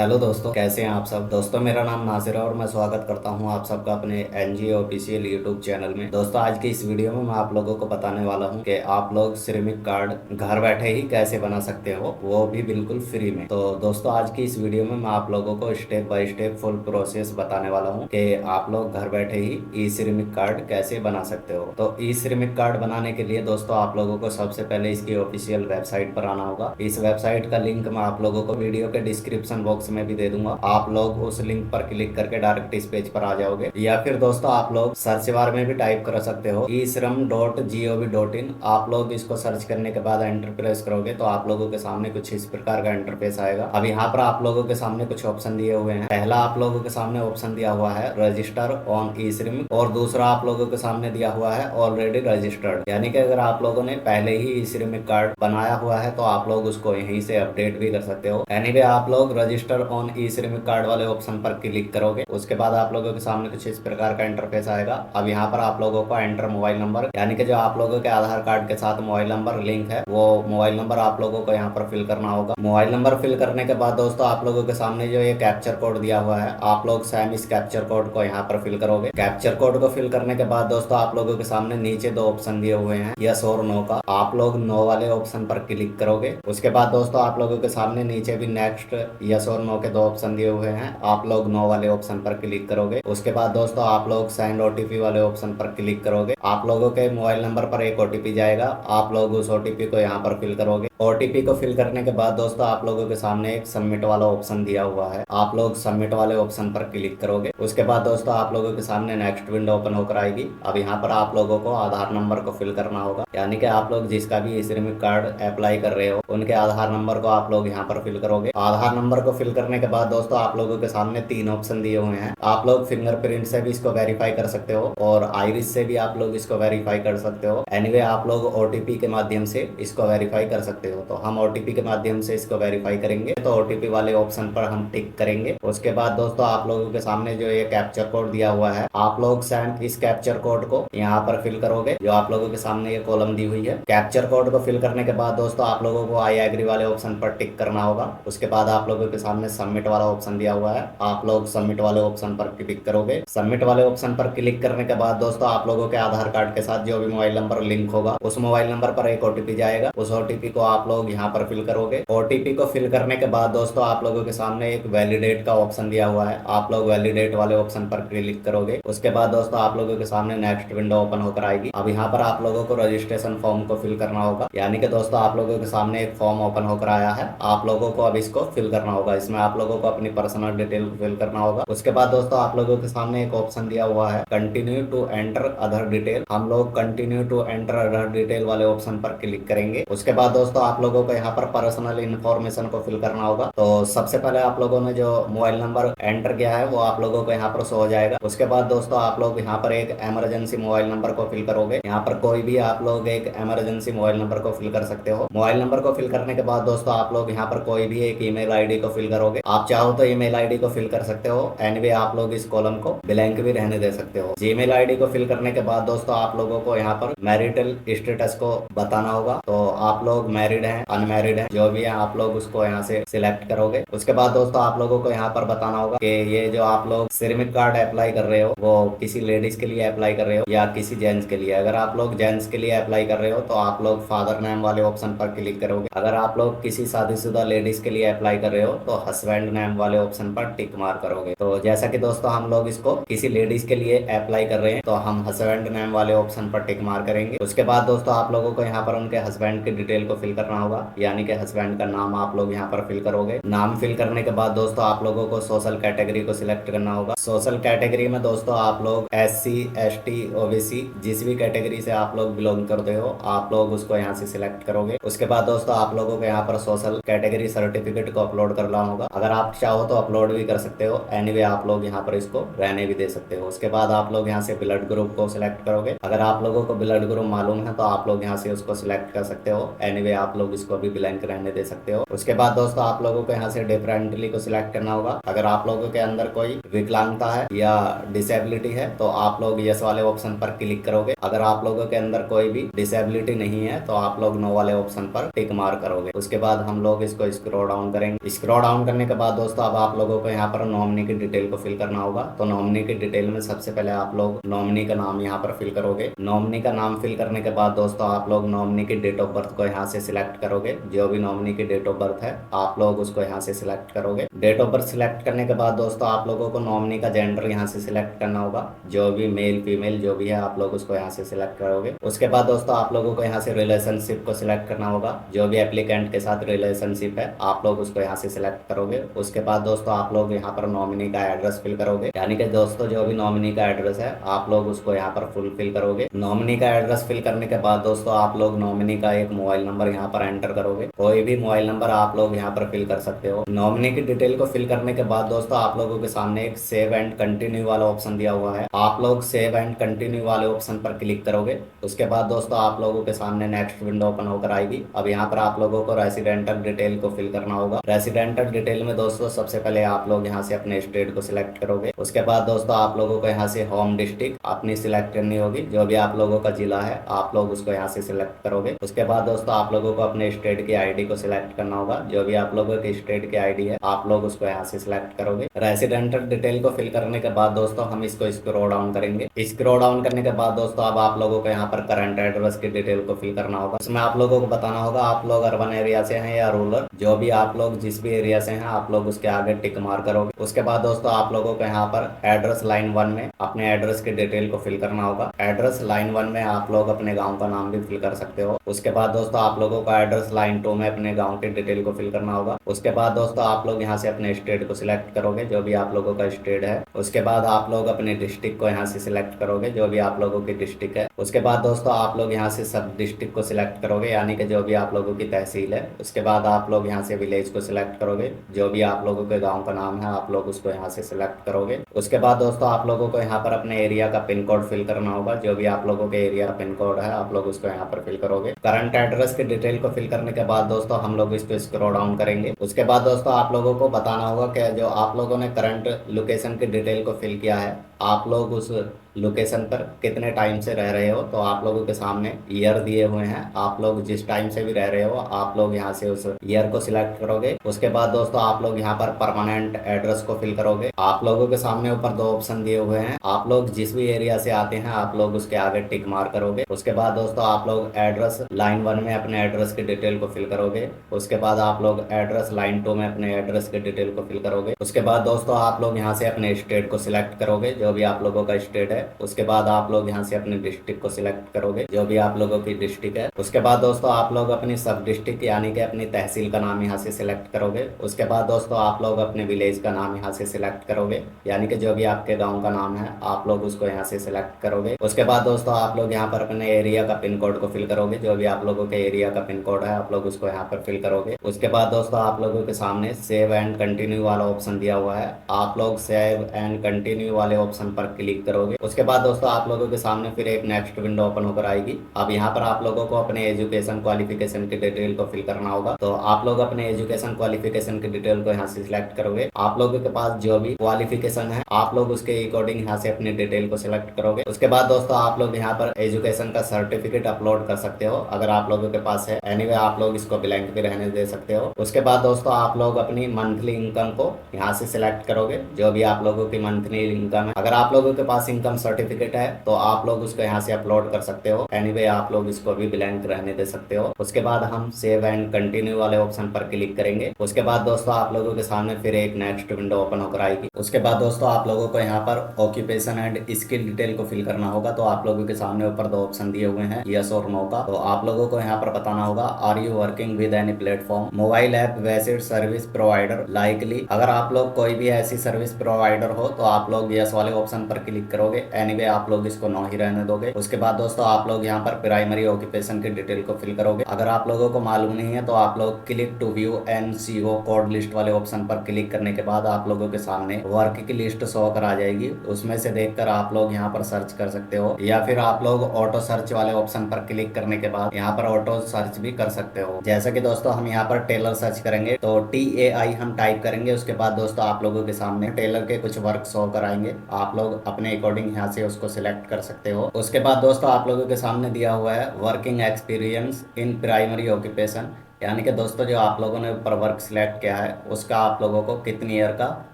Hello दोस्तों, कैसे हैं आप सब। दोस्तों, मेरा नाम नासिर है और मैं स्वागत करता हूं आप सबका अपने एनजीओ ऑफिशियल यूट्यूब चैनल में। दोस्तों, आज की इस वीडियो में मैं आप लोगों को बताने वाला हूं कि आप लोग श्रमिक कार्ड घर बैठे ही कैसे बना सकते हो, वो भी बिल्कुल फ्री में। तो दोस्तों, आज की इस वीडियो में मैं आप लोगों को step by step full process बताने वाला हूँ कि आप लोग घर बैठे ही ई श्रमिक कार्ड कैसे बना सकते हो। तो ई श्रमिक कार्ड बनाने के लिए दोस्तों आप लोगों को सबसे पहले इसकी ऑफिशियल वेबसाइट पर आना होगा। इस वेबसाइट का लिंक मैं आप लोगों को वीडियो के डिस्क्रिप्शन बॉक्स में भी दे दूंगा। आप लोग उस लिंक पर क्लिक करके डायरेक्ट इस पेज पर आ जाओगे, या फिर दोस्तों आप लोग सर्च बार में भी टाइप कर सकते हो eShram.gov.in। आप लोग इसको सर्च करने के बाद एंटर प्रेस करोगे तो आप लोगों के सामने कुछ इस प्रकार का इंटरफेस आएगा। अब यहाँ पर आप लोगों के सामने कुछ ऑप्शन दिए हुए हैं। पहला आप लोगों के सामने ऑप्शन दिया हुआ है रजिस्टर ऑन eShram, और दूसरा आप लोगों के सामने दिया हुआ है ऑलरेडी रजिस्टर्ड। यानी कि अगर आप लोगों ने पहले ही eShram कार्ड बनाया हुआ है तो आप लोग उसको यहीं से अपडेट भी कर सकते हो। एनीवे आप लोग रजिस्टर ऑन ई श्रमिक कार्ड वाले ऑप्शन पर क्लिक करोगे, उसके बाद आप लोगों के सामने कुछ इस प्रकार का इंटरफेस आएगा। अब यहाँ पर आप लोगों को एंटर मोबाइल नंबर, यानी कि जो आप लोगों के आधार कार्ड के साथ मोबाइल नंबर लिंक है, वो मोबाइल नंबर आप लोगों को यहाँ पर फिल करना होगा। मोबाइल नंबर फिल करने के बाद दोस्तों आप लोगों के सामने जो ये कैप्चर कोड दिया हुआ है, आप लोग सेम इस कैप्चर कोड को यहाँ पर फिल करोगे। कैप्चर कोड को फिल करने के बाद दोस्तों आप लोगों के सामने नीचे दो ऑप्शन दिए हुए हैं, यस और नो का। आप लोग नो वाले ऑप्शन पर क्लिक करोगे। उसके बाद दोस्तों आप लोगों के सामने नीचे भी नेक्स्ट, यस और नो के दो ऑप्शन दिए हुए हैं, आप लोग नो वाले ऑप्शन पर क्लिक करोगे। उसके बाद दोस्तों आप लोग सेंड ओटीपी वाले ऑप्शन पर क्लिक करोगे। आप लोगों के मोबाइल नंबर पर एक ओटीपी जाएगा, आप लोग उस ओटीपी को यहाँ पर फिल करोगे। ओटीपी को फिल करने के बाद दोस्तों आप लोगों के सामने एक सबमिट वाला ऑप्शन दिया हुआ है, आप लोग सबमिट वाले ऑप्शन पर क्लिक करोगे। उसके बाद दोस्तों आप लोगों के सामने नेक्स्ट विंडो ओपन होकर आएगी। अब यहाँ पर आप लोगों को आधार नंबर को फिल करना होगा, यानी कि आप लोग जिसका भी ई श्रमिक कार्ड अप्लाई कर रहे हो उनके आधार नंबर को आप लोग यहाँ पर फिल करोगे। आधार नंबर को फिल करने के बाद दोस्तों आप लोगों के सामने तीन ऑप्शन दिए हुए हैं। आप लोग फिंगरप्रिंट से भी इसको वेरीफाई कर सकते हो और आइरिस से भी आप लोग इसको वेरीफाई कर सकते हो। एनीवे आप लोग ओटीपी के माध्यम से इसको वेरीफाई कर सकते हो। तो हम ओटीपी के माध्यम से इसको वेरीफाई करेंगे, तो ओटीपी वाले ऑप्शन पर हम टिक करेंगे। उसके बाद दोस्तों आप लोगों के सामने जो ये कैप्चर कोड दिया हुआ है, आप लोग सेम इस कैप्चर कोड को यहाँ पर फिल करोगे, जो आप लोगों के सामने ये कॉलम दी हुई है। कैप्चर कोड को फिल करने के बाद दोस्तों आप लोगों को आई एग्री वाले ऑप्शन पर टिक करना होगा। उसके बाद आप लोगों के सामने सबमिट वाला ऑप्शन दिया हुआ है, आप लोग सबमिट वाले ऑप्शन पर क्लिक करोगे। सबमिट वाले ऑप्शन पर क्लिक करने के बाद दोस्तों आप लोगों के आधार कार्ड के साथ जो भी मोबाइल नंबर लिंक होगा, उस मोबाइल नंबर पर एक ओटीपी जाएगा। उस ओटीपी को आप लोग यहाँ पर फिल करोगे। ओटीपी को फिल करने के बाद दोस्तों आप लोगों के सामने एक वैलिडेट का ऑप्शन दिया हुआ है, आप लोग वैलिडेट वाले ऑप्शन पर क्लिक करोगे। उसके बाद दोस्तों आप लोगों के सामने नेक्स्ट विंडो ओपन होकर आएगी। अब यहाँ पर आप लोगों को रजिस्ट्रेशन फॉर्म को फिल करना होगा, यानी कि दोस्तों आप लोगों के सामने एक फॉर्म ओपन होकर आया है, आप लोगों को अब इसको फिल करना होगा। इसमें आप लोगों को अपनी पर्सनल डिटेल फिल करना होगा। उसके बाद दोस्तों आप लोगों के सामने एक ऑप्शन दिया हुआ है continue to enter other detail, हम लोग continue to enter other detail वाले ऑप्शन पर क्लिक करेंगे। उसके बाद दोस्तों आप लोगों को यहाँ पर पर्सनल इन्फॉर्मेशन को फिल करना होगा। तो सबसे पहले आप लोगों ने जो मोबाइल नंबर एंटर किया है वो आप लोगों को यहाँ पर शो हो जाएगा। उसके बाद दोस्तों आप लोग यहाँ पर एक इमरजेंसी मोबाइल नंबर को फिल करोगे। यहाँ पर कोई भी आप लोग एक इमरजेंसी मोबाइल नंबर को फिल कर सकते हो। मोबाइल नंबर को फिल करने के बाद दोस्तों आप लोग यहाँ पर कोई भी एक ईमेल आईडी को फिल करोगे। आप चाहो तो ईमेल आईडी को फिल कर सकते हो, एनीवे आप लोग इस कॉलम को ब्लैंक भी रहने दे सकते हो। जीमेल आईडी को फिल करने के बाद दोस्तों आप लोगों को यहाँ पर मैरिटल स्टेटस को बताना होगा। तो आप लोग मैरिड हैं, अनमैरिड हैं, जो भी है आप लोग उसको यहाँ से सिलेक्ट करोगे। उसके बाद दोस्तों आप लोगों को यहाँ पर बताना होगा कि ये जो आप लोग श्रमिक कार्ड अप्लाई कर रहे हो वो किसी लेडीज के लिए अप्लाई कर रहे हो या किसी जेंट्स के लिए। अगर आप लोग जेंट्स के लिए अप्लाई कर रहे हो तो आप लोग फादर नेम वाले ऑप्शन पर क्लिक करोगे। अगर आप लोग किसी शादीशुदा लेडीज के लिए अप्लाई कर रहे हो तो हस्बैंड नेम वाले ऑप्शन पर टिक मार करोगे। तो जैसा कि दोस्तों हम लोग इसको किसी लेडीज के लिए अप्लाई कर रहे हैं तो हम हस्बैंड नेम वाले ऑप्शन पर टिक मार करेंगे। उसके बाद दोस्तों आप लोगों को यहाँ पर उनके हस्बैंड की डिटेल को फिल करना होगा, यानी कि हस्बैंड का नाम आप लोग यहाँ पर फिल करोगे। नाम फिल करने के बाद दोस्तों आप लोगों को सोशल कैटेगरी को सिलेक्ट करना होगा। सोशल कैटेगरी में दोस्तों आप लोग SC ST OBC जिस भी कैटेगरी से आप लोग बिलोंग करते हो आप लोग उसको यहाँ से सिलेक्ट करोगे। उसके बाद दोस्तों आप लोगों को यहाँ पर सोशल कैटेगरी सर्टिफिकेट को अपलोड करना होगा। अगर आप चाहो तो अपलोड भी कर सकते हो, एनीवे आप लोग यहाँ पर इसको रहने भी दे सकते हो। उसके बाद आप लोग यहाँ से ब्लड ग्रुप को सिलेक्ट करोगे। अगर आप लोगों को ब्लड ग्रुप मालूम है तो आप लोग यहाँ से उसको सिलेक्ट कर सकते हो, एनीवे आप लोग इसको भी ब्लैंक रहने दे सकते हो। उसके बाद दोस्तों आप लोगों को यहाँ से डिफरेंटली को सिलेक्ट करना होगा। अगर आप लोगों के अंदर कोई विकलांगता है या डिसेबिलिटी है तो आप लोग यस वाले ऑप्शन पर क्लिक करोगे। अगर आप लोगों के अंदर कोई भी डिसेबिलिटी नहीं है तो आप लोग नो वाले ऑप्शन पर टिक मार करोगे। उसके बाद हम लोग इसको स्क्रॉल डाउन करेंगे। स्क्रॉल डाउन करने के बाद दोस्तों अब आप लोगों को यहाँ पर नॉमिनी की डिटेल को फिल करना होगा। तो नॉमिनी की डिटेल में सबसे पहले आप लोग नॉमिनी का नाम यहाँ पर फिल करोगे। नॉमिनी का नाम फिल करने के बाद दोस्तों आप लोग नॉमिनी की डेट ऑफ बर्थ को यहाँ से सिलेक्ट करोगे। जो भी नॉमिनी की डेट ऑफ बर्थ है आप लोग उसको यहाँ से सिलेक्ट करोगे। डेट ऑफ बर्थ सिलेक्ट करने के बाद दोस्तों आप लोगों को नॉमिनी का जेंडर यहाँ से सिलेक्ट करना होगा। जो भी मेल फीमेल जो भी है आप लोग उसको यहाँ से सिलेक्ट करोगे। उसके बाद दोस्तों आप लोगों को यहाँ से रिलेशनशिप को सिलेक्ट करना होगा। जो भी एप्लीकेंट के साथ रिलेशनशिप है आप लोग उसको यहाँ से सिलेक्ट करोगे। उसके बाद दोस्तों आप लोग यहाँ पर नॉमिनी का एड्रेस फिल करोगे, यानी कि दोस्तों जो भी नॉमिनी का एड्रेस है आप लोग उसको यहाँ पर फुलफिल करोगे। नॉमिनी का एड्रेस फिल करने के बाद दोस्तों आप लोग नॉमिनी का एक मोबाइल नंबर यहाँ पर एंटर करोगे। कोई भी मोबाइल नंबर आप लोग यहाँ पर फिल कर सकते हो। नॉमिनी की डिटेल को फिल करने के बाद दोस्तों आप लोगों के सामने एक सेव एंड कंटिन्यू वाला ऑप्शन दिया हुआ है। आप लोग सेव एंड कंटिन्यू वाले ऑप्शन पर क्लिक करोगे। उसके बाद दोस्तों आप लोगों के सामने नेक्स्ट विंडो ओपन होकर आएगी। अब यहाँ पर आप लोगों को रेसिडेंटल डिटेल को फिल करना होगा। रेसिडेंटल डिटेल में दोस्तों सबसे पहले आप लोग यहाँ से अपने स्टेट को सिलेक्ट करोगे। उसके बाद दोस्तों आप लोगों को यहाँ से होम डिस्ट्रिक्ट अपनी सिलेक्ट करनी होगी। जो भी आप लोगों का जिला है आप लोग उसको यहाँ से सिलेक्ट करोगे। उसके बाद दोस्तों आप लोगों को अपने स्टेट की आईडी को सिलेक्ट करना होगा। जो भी आप लोगों की स्टेट की आईडी है आप लोग उसको यहाँ से सिलेक्ट करोगे। रेसिडेंटल डिटेल को फिल करने के बाद दोस्तों हम इसको स्क्रॉल डाउन करेंगे। स्क्रॉल डाउन करने के बाद दोस्तों अब आप लोगों को यहाँ पर करंट एड्रेस की डिटेल को फिल करना होगा। इसमें आप लोगों को बताना होगा आप लोग अर्बन एरिया से हैं या रूरल। जो भी आप लोग जिस भी एरिया से हैं आप लोग उसके आगे टिक मार करोगे। उसके बाद दोस्तों आप लोगों को यहाँ पर एड्रेस लाइन 1 में अपने एड्रेस की डिटेल को फिल करना होगा। एड्रेस लाइन 1 में आप लोग अपने गांव का नाम भी फिल कर सकते हो। उसके बाद दोस्तों आप लोगों को एड्रेस लाइन 2 में अपने गांव की डिटेल को फिल करना होगा। उसके बाद दोस्तों आप लोग यहाँ से अपने स्टेट को सिलेक्ट करोगे। जो भी आप लोगों का स्टेट है। उसके बाद आप लोग अपने डिस्ट्रिक्ट को यहाँ से सिलेक्ट करोगे। जो भी आप लोगों की डिस्ट्रिक्ट है। उसके बाद दोस्तों आप लोग यहाँ से सब डिस्ट्रिक्ट को सिलेक्ट करोगे, यानी कि जो भी आप लोगों की तहसील है। उसके बाद आप लोग यहाँ से विलेज को सिलेक्ट करोगे। जो भी आप लोगों के गांव का नाम है आप लोग उसको यहाँ से सिलेक्ट करोगे। उसके बाद दोस्तों आप लोगों को यहाँ पर अपने एरिया का पिन कोड फिल करना होगा। जो भी आप लोगों के एरिया का पिन कोड है आप लोग उसको यहाँ पर फिल करोगे। करंट एड्रेस की डिटेल को फिल करने के बाद दोस्तों हम लोग इसको स्क्रॉल डाउन करेंगे। उसके बाद दोस्तों आप लोगों को बताना होगा कि जो आप लोगों ने करंट लोकेशन की डिटेल को फिल किया है आप लोग उस लोकेशन पर कितने टाइम से रह रहे हो। तो आप लोगों के सामने ईयर दिए हुए हैं। आप लोग जिस टाइम से भी रह रहे हो आप लोग यहाँ से उस ईयर को सिलेक्ट करोगे। उसके बाद दोस्तों आप लोग यहाँ पर परमानेंट एड्रेस को फिल करोगे। आप लोगों के सामने ऊपर 2 ऑप्शन दिए हुए हैं। आप लोग जिस भी एरिया से आते हैं आप लोग उसके आगे टिक मार करोगे। उसके बाद दोस्तों आप लोग एड्रेस लाइन 1 में अपने एड्रेस की डिटेल को फिल करोगे। उसके बाद आप लोग एड्रेस लाइन 2 में अपने एड्रेस की डिटेल को फिल करोगे। उसके बाद दोस्तों आप लोग यहाँ से अपने स्टेट को सिलेक्ट करोगे। जो भी आप लोगों का स्टेट है। उसके बाद आप लोग यहाँ से अपने डिस्ट्रिक्ट को सिलेक्ट करोगे। जो भी आप लोगों की डिस्ट्रिक्ट है। उसके बाद दोस्तों आप लोग अपनी सब डिस्ट्रिक्ट यानी कि अपनी तहसील का नाम यहाँ से सिलेक्ट करोगे। उसके बाद दोस्तों आप लोग अपने विलेज का नाम यहाँ से सिलेक्ट करोगे, यानी कि जो भी आपके गाँव का नाम है आप लोग उसको यहाँ से सिलेक्ट करोगे। उसके बाद दोस्तों आप लोग यहाँ पर अपने एरिया का पिन कोड को फिल करोगे। जो भी आप लोगों के एरिया का पिन कोड है आप लोग उसको यहाँ पर फिल करोगे। उसके बाद दोस्तों आप लोगों के सामने सेव एंड कंटिन्यू वाला ऑप्शन दिया हुआ है। आप लोग सेव एंड कंटिन्यू वाले ऑप्शन पर क्लिक करोगे। उसके बाद दोस्तों आप लोगों के सामने फिर एक नेक्स्ट विंडो ओपन होकर आएगी। अब यहाँ पर आप लोगों को अपने एजुकेशन क्वालिफिकेशन की डिटेल को फिल करना होगा। तो आप लोग अपने एजुकेशन क्वालिफिकेशन की डिटेल को यहाँ से सिलेक्ट करोगे। आप लोगों के पास जो भी क्वालिफिकेशन है आप लोग उसके अकॉर्डिंग यहाँ से अपनी डिटेल को सिलेक्ट करोगे। उसके बाद दोस्तों आप लोग यहाँ पर एजुकेशन का सर्टिफिकेट अपलोड कर सकते हो अगर आप लोगों के पास है। एनीवे आप लोग इसको ब्लैंक भी रहने दे सकते हो। उसके बाद दोस्तों आप लोग अपनी मंथली इनकम को यहाँ से सिलेक्ट करोगे। जो भी आप लोगों की मंथली इनकम है, अगर आप लोगों के पास इनकम सर्टिफिकेट है तो आप लोग उसको यहाँ से अपलोड कर सकते हो। एनीवे आप लोग इसको भी ब्लैंक रहने दे सकते हो। उसके बाद हम सेव एंड कंटिन्यू वाले ऑप्शन पर क्लिक करेंगे। उसके बाद दोस्तों आप लोगों के सामने फिर एक नेक्स्ट विंडो ओपन होकर आएगी। उसके बाद दोस्तों आप लोगों को यहाँ पर ऑक्यूपेशन एंड स्किल डिटेल को फिल करना होगा। तो आप लोगों के सामने ऊपर 2 ऑप्शन दिए हुए हैं, यस और नो का। तो आप लोगों को यहाँ पर बताना होगा are you working with any platform mobile app based service provider likely. अगर आप लोग कोई भी ऐसी सर्विस प्रोवाइडर हो तो आप लोग यस वाले ऑप्शन पर क्लिक करोगे। एनीवे आप लोग इसको नो ही रहने दोगे। उसके बाद दोस्तों आप लोग यहाँ पर प्राइमरी ऑक्यूपेशन की डिटेल को फिल करोगे। अगर आप लोगों को मालूम नहीं है तो आप लोग click to view NCO code list वाले ऑप्शन पर क्लिक करने के बाद आप लोगों के सामने वर्क की लिस्ट शो कर आ जाएगी। उसमें से देखकर आप लोग यहाँ पर सर्च कर सकते हो, या फिर आप लोग ऑटो सर्च वाले ऑप्शन पर क्लिक करने के बाद यहाँ पर ऑटो सर्च भी कर सकते हो। जैसे कि दोस्तों हम यहाँ पर टेलर सर्च करेंगे तो TAI हम टाइप करेंगे। उसके बाद दोस्तों आप लोगों के सामने टेलर के कुछ वर्क शो कराएंगे। आप लोग अपने अकॉर्डिंग यहाँ से उसको सिलेक्ट कर सकते हो। उसके बाद दोस्तों आप लोगों के सामने दिया हुआ है working experience in primary occupation यानी कि दोस्तों जो आप लोगों ने ऊपर वर्क सिलेक्ट किया है उसका आप लोगों को कितनी ईयर का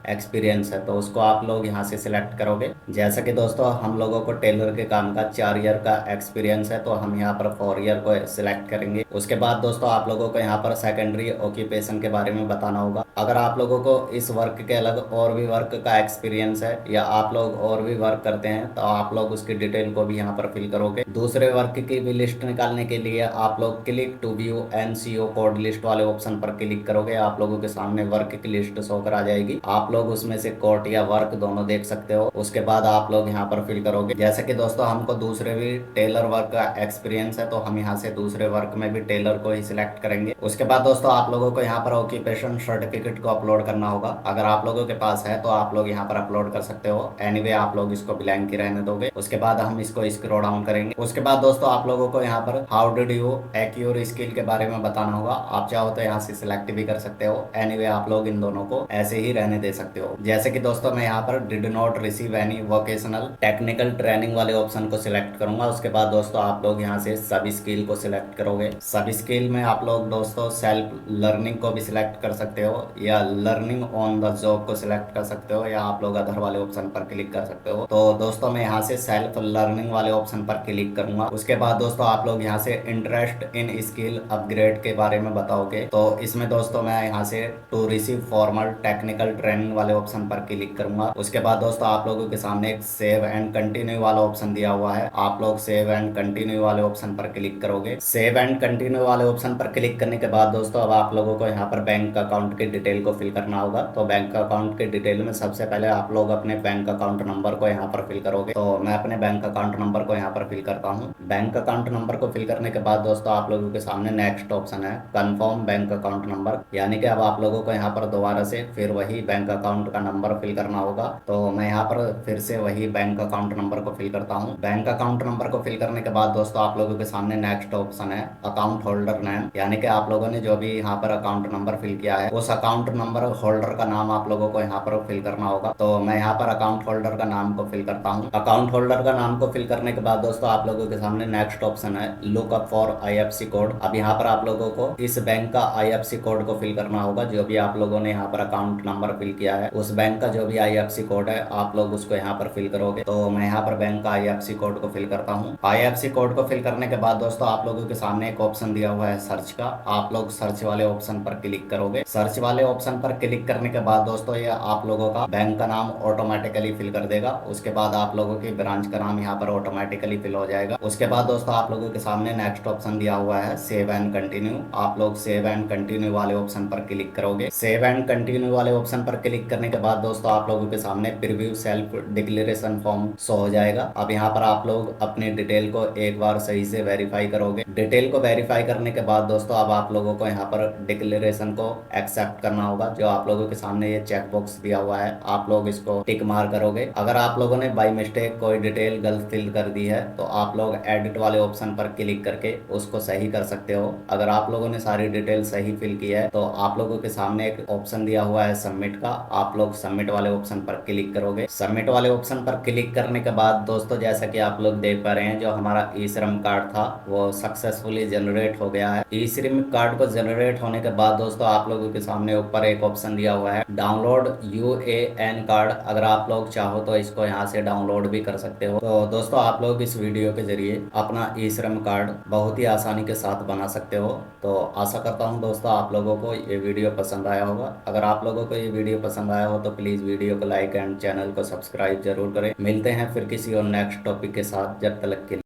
एक्सपीरियंस है, तो उसको आप लोग यहाँ से सिलेक्ट करोगे। जैसा कि दोस्तों हम लोगों को टेलर के काम का 4 ईयर का एक्सपीरियंस है, तो हम यहाँ पर 4 ईयर को सिलेक्ट करेंगे। उसके बाद दोस्तों आप लोगों को यहाँ पर सेकेंडरी ऑक्यूपेशन के बारे में बताना होगा। अगर आप लोगों को इस वर्क के अलग और भी वर्क का एक्सपीरियंस है या आप लोग और भी वर्क करते हैं तो आप लोग उसकी डिटेल को भी यहाँ पर फिल करोगे। दूसरे वर्क की भी लिस्ट निकालने के लिए आप लोग click to view NCO code list वाले ऑप्शन पर क्लिक करोगे। आप लोगों के सामने वर्क की लिस्ट शो कर आ जाएगी। आप लोग उसमें से कोट या वर्क दोनों देख सकते हो। उसके बाद आप लोग यहाँ पर फिल करोगे। जैसे कि दोस्तों हमको दूसरे भी टेलर वर्क का एक्सपीरियंस है, तो हम यहाँ से दूसरे वर्क में भी टेलर को ही सिलेक्ट करेंगे। उसके बाद दोस्तों आप लोगों को यहाँ पर ऑक्यूपेशन सर्टिफिकेट को अपलोड करना होगा। अगर आप लोगों के पास है तो आप लोग यहाँ पर अपलोड कर सकते हो। एनीवे आप लोग इसको ब्लैंक ही रहने दोगे। उसके बाद हम इसको स्क्रॉल डाउन करेंगे। उसके बाद दोस्तों आप लोगों को यहाँ पर how did you accrue skill के बारे में बताना होगा। आप चाहो तो यहाँ से सिलेक्ट भी कर सकते हो। एनीवे आप लोग इन दोनों को ऐसे ही रहने दे सकते हो। जैसे कि दोस्तों मैं यहाँ पर did not receive any vocational technical training वाले ऑप्शन को सिलेक्ट करूंगा। उसके बाद दोस्तों आप लोग यहाँ से सब स्किल को सिलेक्ट करोगे। सब स्किल में आप लोग दोस्तों सेल्फ लर्निंग को भी सिलेक्ट कर सकते हो या लर्निंग ऑन द जॉब को सिलेक्ट कर सकते हो या आप लोग अदर वाले ऑप्शन पर क्लिक कर सकते हो। तो दोस्तों मैं यहाँ से सेल्फ लर्निंग वाले ऑप्शन पर क्लिक करूंगा। उसके बाद दोस्तों आप लोग यहाँ से इंटरेस्ट इन स्किल अपग्रेड के बारे में बताओगे। तो इसमें दोस्तों मैं यहाँ से to receive formal technical training वाले ऑप्शन पर क्लिक करूंगा। उसके बाद दोस्तों आप लोगों के सामने एक सेव एंड कंटिन्यू वाला ऑप्शन दिया हुआ है। आप लोग सेव एंड कंटिन्यू वाले ऑप्शन पर क्लिक करोगे। सेव एंड कंटिन्यू वाले ऑप्शन पर क्लिक करने के बाद दोस्तों अब आप लोगों को यहाँ पर बैंक अकाउंट की डिटेल को फिल करना होगा। तो बैंक अकाउंट की डिटेल में सबसे पहले आप लोग अपने बैंक अकाउंट नंबर को यहाँ पर फिल करोगे। तो मैं अपने बैंक अकाउंट नंबर को यहाँ पर फिल करता हूँ। बैंक अकाउंट नंबर को फिल करने के बाद दोस्तों आप लोगों के सामने नेक्स्ट ऑप्शन है कंफर्म बैंक अकाउंट नंबर, यानी कि अब आप लोगों को यहाँ पर दोबारा से फिर वही बैंक अकाउंट का नंबर फिल करना होगा। तो मैं यहाँ पर फिर से वही बैंक अकाउंट नंबर को फिल करता हूँ। बैंक अकाउंट नंबर को फिल करने के बाद दोस्तों आप लोगों के सामने नेक्स्ट ऑप्शन है अकाउंट होल्डर नेम, यानी कि आप लोगों ने जो भी यहाँ पर अकाउंट नंबर फिल किया है उस अकाउंट नंबर होल्डर का नाम आप लोगों को यहाँ पर फिल करना होगा। तो मैं यहाँ पर अकाउंट होल्डर का नाम को फिल करता हूँ। अकाउंट होल्डर का नाम को फिल करने के बाद दोस्तों आप लोगों के सामने नेक्स्ट ऑप्शन है look up for IFSC code. अब यहाँ पर आप लोगों को इस बैंक का IFSC कोड को फिल करना होगा। जो भी आप लोगों ने यहाँ पर अकाउंट नंबर फिल किया है उस बैंक का जो भी IFSC कोड है आप लोग उसको यहाँ पर फिल करोगे। तो मैं यहाँ पर बैंक का IFSC कोड को फिल करता हूँ। IFSC कोड को फिल करने के बाद दोस्तों आप लोगों के सामने एक ऑप्शन दिया हुआ है सर्च का। आप लोग सर्च वाले ऑप्शन पर क्लिक करोगे। सर्च वाले ऑप्शन पर क्लिक करने के बाद दोस्तों ये आप लोगों का बैंक का नाम ऑटोमेटिकली फिल कर देगा। उसके बाद आप लोगों की ब्रांच का नाम यहाँ पर ऑटोमेटिकली फिल हो जाएगा। उसके बाद दोस्तों आप लोगों के सामने नेक्स्ट ऑप्शन दिया हुआ है सेव एंड कंटिन्यू। आप लोग सेव एंड कंटिन्यू वाले ऑप्शन पर क्लिक करोगे। सेव एंड कंटिन्यू वाले ऑप्शन पर क्लिक करने के बाद दोस्तों आप लोगों के सामने preview self declaration form show हो जाएगा। अब यहाँ पर आप लोग अपनी डिटेल को एक बार सही से वेरीफाई करोगे। डिटेल को वेरीफाई करने के बाद दोस्तों अब आप लोगों को यहाँ पर डिक्लेरेशन को एक्सेप्ट करना होगा। जो आप लोगों के सामने ये चेक बॉक्स दिया हुआ है आप लोग इसको टिक मार करोगे। अगर आप लोगों ने बाई मिस्टेक कोई डिटेल गलत फिल कर दी है तो आप लोग एडिट वाले ऑप्शन पर क्लिक करके उसको सही कर सकते हो। अगर आप लोगों ने सारी डिटेल सही फिल की है तो आप लोगों के सामने एक ऑप्शन दिया हुआ है सबमिट का। आप लोग सबमिट वाले ऑप्शन पर क्लिक करोगे। सबमिट वाले ऑप्शन पर क्लिक करने के बाद दोस्तों जैसा कि आप लोग देख पा रहे हैं जो हमारा ई श्रम कार्ड था वो सक्सेसफुली जनरेट हो गया है। ई श्रम कार्ड को जनरेट होने के बाद दोस्तों आप लोगों के सामने ऊपर एक ऑप्शन दिया हुआ है डाउनलोड UAN कार्ड। अगर आप लोग चाहो तो इसको यहाँ से डाउनलोड भी कर सकते हो। तो दोस्तों आप लोग इस वीडियो के जरिए अपना ई श्रम कार्ड बहुत ही आसानी के साथ बना सकते हो। तो आशा करता हूँ दोस्तों आप लोगों को ये वीडियो पसंद आया होगा। अगर आप लोगों को ये वीडियो पसंद आया हो तो प्लीज वीडियो को लाइक एंड चैनल को सब्सक्राइब जरूर करें। मिलते हैं फिर किसी और नेक्स्ट टॉपिक के साथ। जब तक के लिए